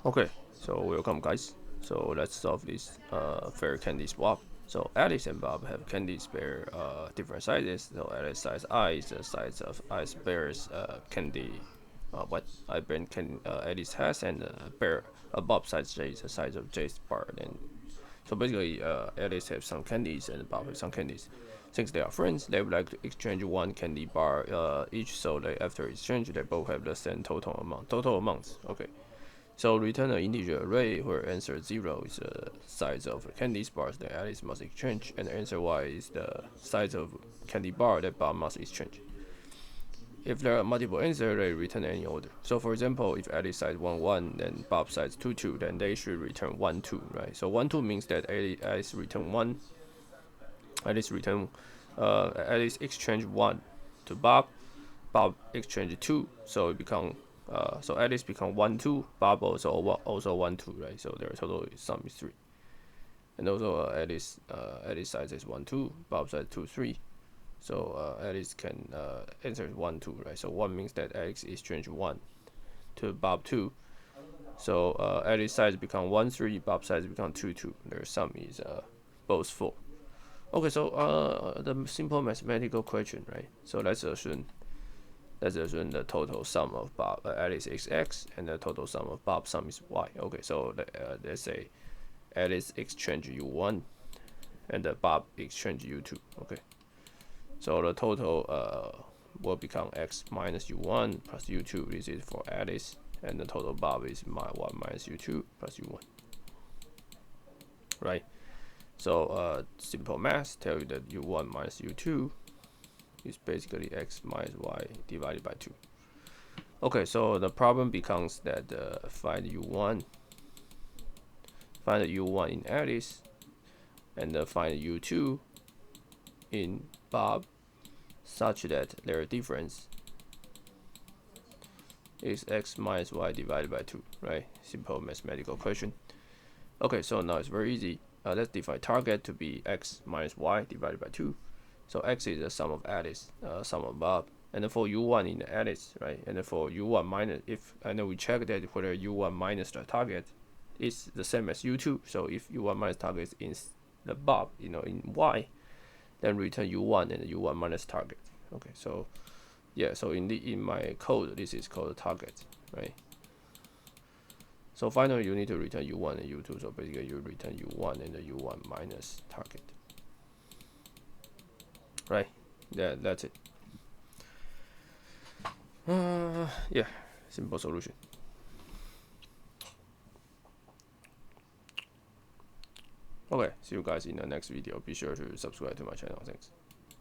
Okay, so welcome guys. So let's solve this fair candy swap. So Alice and Bob have candies bear different sizes. So Alice size I is the size of Ice bear's candy. What I bear can Alice has, and bear Bob size J is the size of J's bar. And so basically, Alice have some candies and Bob have some candies. Since they are friends, they would like to exchange one candy bar each. So they after exchange, they both have the same total amount. Total amounts. Okay. So return an integer array where answer 0 is the size of candy bars that Alice must exchange, and answer y is the size of candy bar that Bob must exchange. If there are multiple answers, they return any order. So for example, if Alice size 1 1, then Bob size 2 2, then they should return 1 2, right? So 1 2 means that Alice return 1, Alice exchange 1 to Bob, Bob exchange 2, so it become so Alice become 1 2, Bob also 1 2, right? So their total sum is 3. And also Alice size is 1 2, Bob size 2 3. So Alice can answer 1 2, right? So 1 means that Alice exchange 1 to Bob 2. So Alice size become 1 3, Bob size become 2 2. Their sum is both 4. Okay, so the simple mathematical question, right? So let's assume the total sum of Alice is x, and the total sum of Bob sum is y. Okay, so let's say Alice exchange u1, and Bob exchange u2. Okay, so the total will become x minus u1 plus u2. This is for Alice, and the total Bob is 1 minus u2 plus u1. Right. So simple math tell you that u1 minus u2 is basically x minus y divided by 2. Okay, so the problem becomes that find u1 in Alice, and find u2 in Bob, such that their difference is x minus y divided by 2, right? Simple mathematical question. Okay, so now it's very easy. Let's define target to be x minus y divided by 2. So x is the sum of Alice, sum of Bob, and for u1 in Alice, right? And for u1 minus, if I know we check that whether u1 minus the target is the same as u2. So if u1 minus target is in the Bob, in y, then return u1 and u1 minus target. Okay, so yeah, so in my code, this is called target, right? So finally, you need to return u1 and u2. So basically, you return u1 and the u1 minus target. Right? Yeah, that's it. Yeah, simple solution. Okay, see you guys in the next video. Be sure to subscribe to my channel. Thanks.